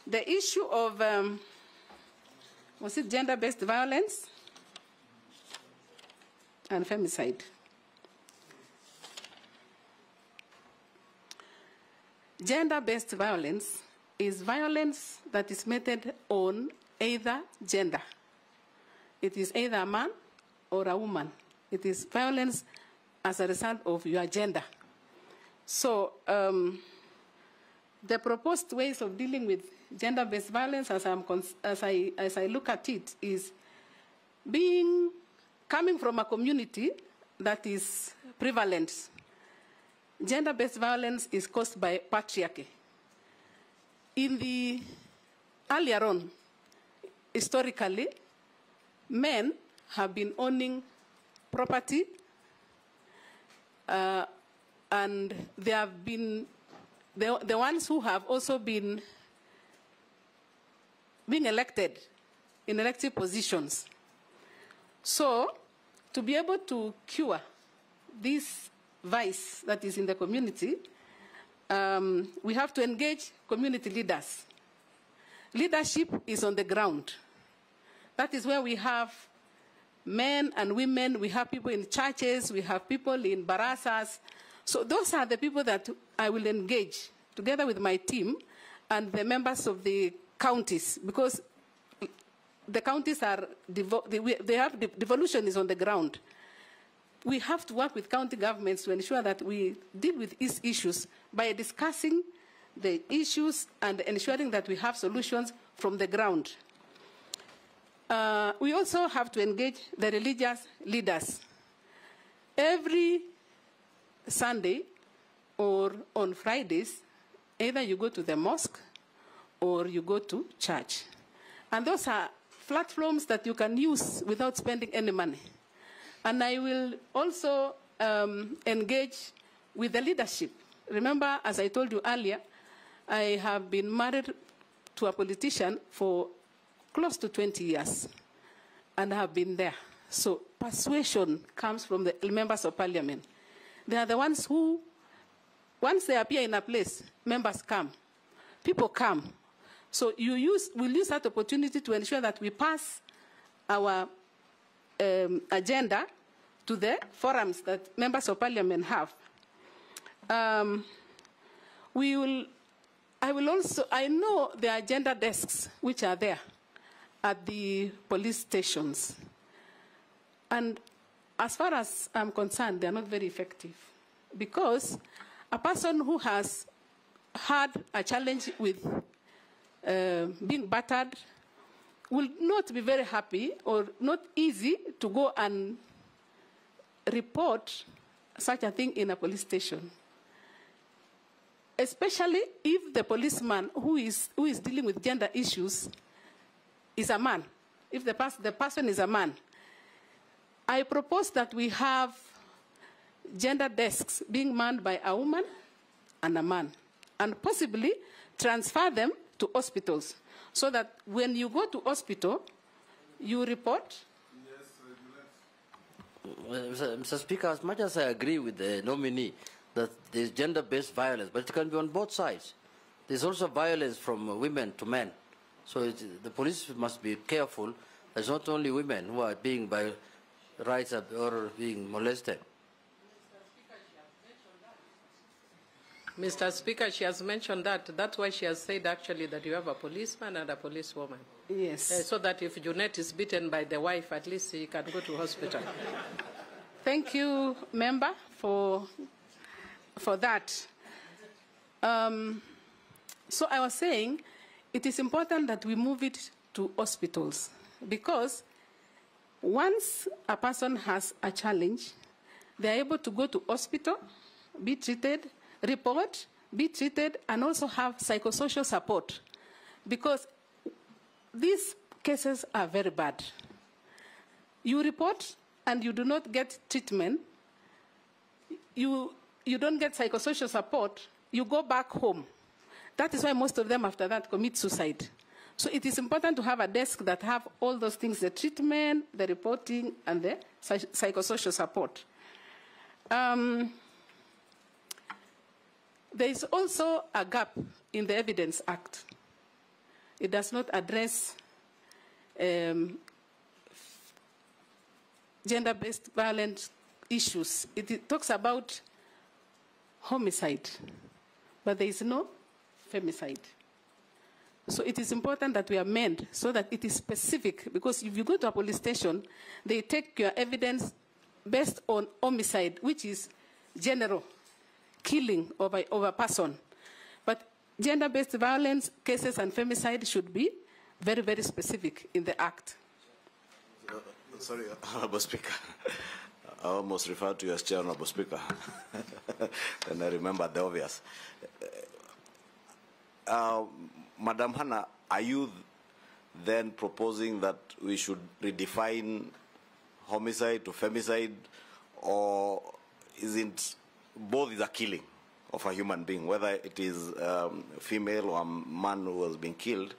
the issue of, was it gender-based violence and femicide? Gender-based violence is violence that is meted on either gender. It is either a man or a woman. It is violence as a result of your gender. So the proposed ways of dealing with gender-based violence, as I look at it, is coming from a community that is prevalent. Gender-based violence is caused by patriarchy. Earlier on, historically, men have been owning property, and they have been the ones who have also been being elected in elective positions. So, to be able to cure this vice that is in the community, we have to engage community leaders. Leadership is on the ground. That is where we have men and women, we have people in churches, we have people in barasas. So those are the people that I will engage together with my team and the members of the counties, because the counties are, devolution is on the ground. We have to work with county governments to ensure that we deal with these issues by discussing the issues and ensuring that we have solutions from the ground. We also have to engage the religious leaders. Every Sunday or on Fridays, either you go to the mosque or you go to church. And those are platforms that you can use without spending any money. And I will also engage with the leadership. Remember, as I told you earlier, I have been married to a politician for close to 20 years, and I have been there. So persuasion comes from the members of parliament. They are the ones who, once they appear in a place, members come, people come. So we'll use that opportunity to ensure that we pass our agenda to the forums that members of parliament have. I know there are gender desks which are there at the police stations. And as far as I'm concerned, they are not very effective, because a person who has had a challenge with being battered will not be very happy or not easy to go and report such a thing in a police station. Especially if the policeman who is dealing with gender issues is a man, if the person is a man. I propose that we have gender desks being manned by a woman and a man, and possibly transfer them to hospitals, so that when you go to hospital, you report. Yes, Mr. Speaker, as much as I agree with the nominee that there's gender-based violence, but it can be on both sides. There's also violence from women to men. So the police must be careful. There's not only women who are being by rights or being molested. Mr. Speaker, she has mentioned that. That's why she has said actually that you have a policeman and a policewoman. Yes. So that if Junette is beaten by the wife, at least he can go to hospital. Thank you, member, for that. So I was saying, it is important that we move it to hospitals, because once a person has a challenge, they are able to go to hospital, be treated, report, be treated, and also have psychosocial support, because these cases are very bad. You report and you do not get treatment, you don't get psychosocial support, you go back home. That is why most of them after that commit suicide. So it is important to have a desk that have all those things, the treatment, the reporting, and the psychosocial support. There is also a gap in the Evidence Act. It does not address gender-based violence issues. It talks about homicide, but there is no femicide. So it is important that we amend so that it is specific, because if you go to a police station, they take your evidence based on homicide, which is general, killing of a person. But gender-based violence cases and femicide should be very, very specific in the Act. Sorry, Honorable Speaker. I almost referred to you as Chair, Honorable Speaker. And I remember the obvious. Madam Hannah, are you then proposing that we should redefine homicide to femicide, or isn't both is a killing of a human being, whether it is female or a man who has been killed?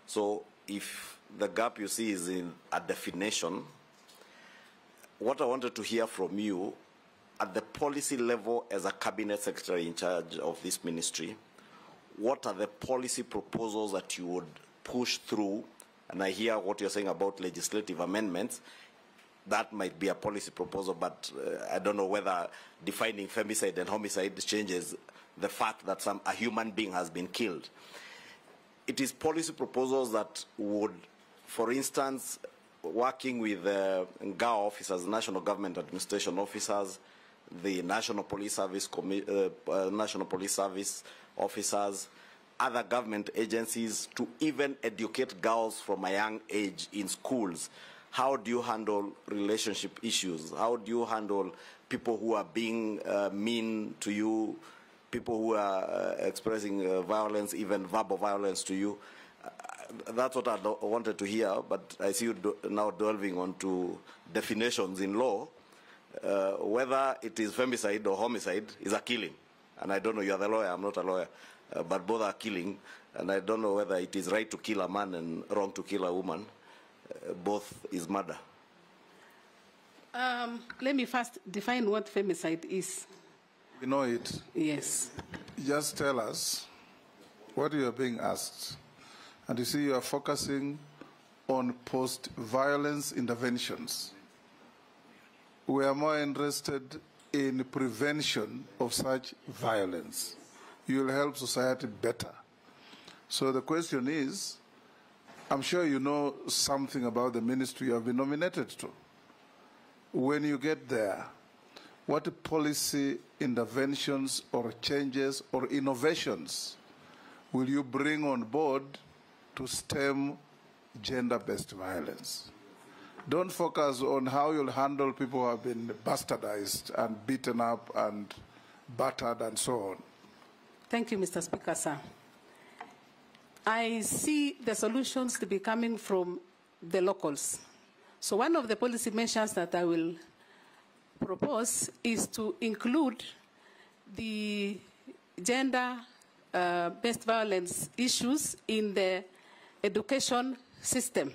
So if the gap you see is in a definition, what I wanted to hear from you at the policy level as a cabinet secretary in charge of this ministry, what are the policy proposals that you would push through? And I hear what you're saying about legislative amendments. That might be a policy proposal, but I don't know whether defining femicide and homicide changes the fact that a human being has been killed. It is policy proposals that would, for instance, working with GAO officers, National Government Administration officers, the National Police Service officers, other government agencies, to even educate girls from a young age in schools. How do you handle relationship issues? How do you handle people who are being mean to you, people who are expressing violence, even verbal violence to you? That's what I wanted to hear, but I see you now delving onto definitions in law. Whether it is femicide or homicide is a killing. And I don't know, you're the lawyer, I'm not a lawyer, but both are killing. And I don't know whether it is right to kill a man and wrong to kill a woman. Both is murder. Let me first define what femicide is. We know it. Yes. Just tell us what you are being asked. And you see, you are focusing on post-violence interventions. We are more interested in prevention of such violence. You will help society better. So the question is, I'm sure you know something about the ministry you have been nominated to. When you get there, what policy interventions or changes or innovations will you bring on board to stem gender-based violence? Don't focus on how you'll handle people who have been bastardized and beaten up and battered and so on. Thank you, Mr. Speaker, sir. I see the solutions to be coming from the locals. So one of the policy measures that I will propose is to include the gender-based violence issues in the education system.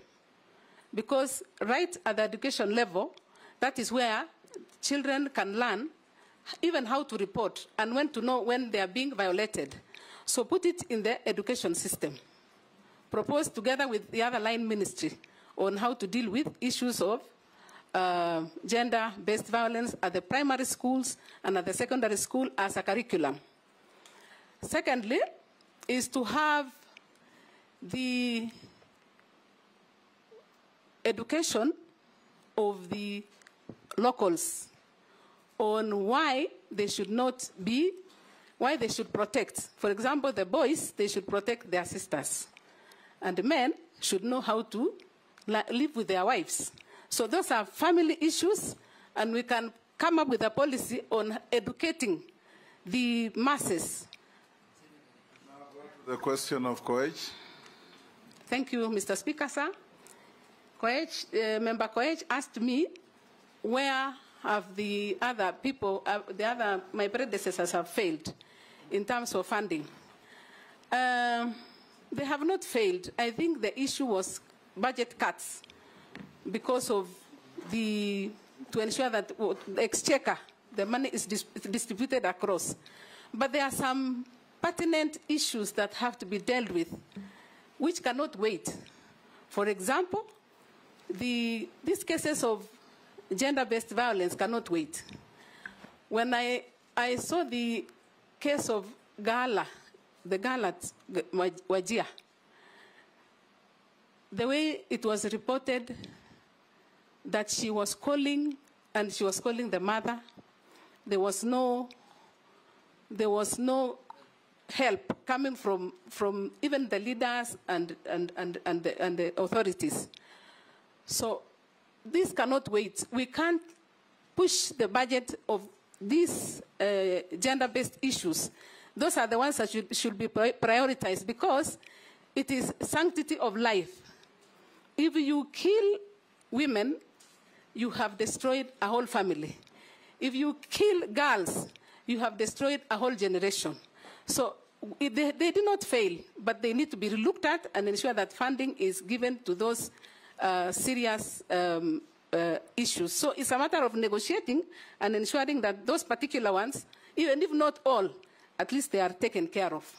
Because right at the education level, that is where children can learn even how to report and when to know when they are being violated. So put it in the education system. Propose together with the other line ministry on how to deal with issues of gender-based violence at the primary schools and at the secondary school as a curriculum. Secondly, is to have the education of the locals on why they should not be, why they should protect. For example, the boys, they should protect their sisters. And the men should know how to live with their wives. So those are family issues, and we can come up with a policy on educating the masses. Now go to the question of Koech. Thank you, Mr. Speaker, sir. Koech, Member Koech asked me where have the other people, my predecessors have failed in terms of funding. They have not failed. I think the issue was budget cuts because of to ensure that the exchequer, the money is distributed across. But there are some pertinent issues that have to be dealt with. which cannot wait. For example, these cases of gender-based violence cannot wait. When I saw the case of Gala, the girl at Wajir, the way it was reported that she was calling, and she was calling the mother, there was no help coming from even the leaders and the authorities. So this cannot wait. We can't push the budget of these gender-based issues. Those are the ones that should be prioritized, because it is sanctity of life. If you kill women, you have destroyed a whole family. If you kill girls, you have destroyed a whole generation. So they do not fail, but they need to be looked at and ensure that funding is given to those serious issues. So it's a matter of negotiating and ensuring that those particular ones, even if not all, at least they are taken care of.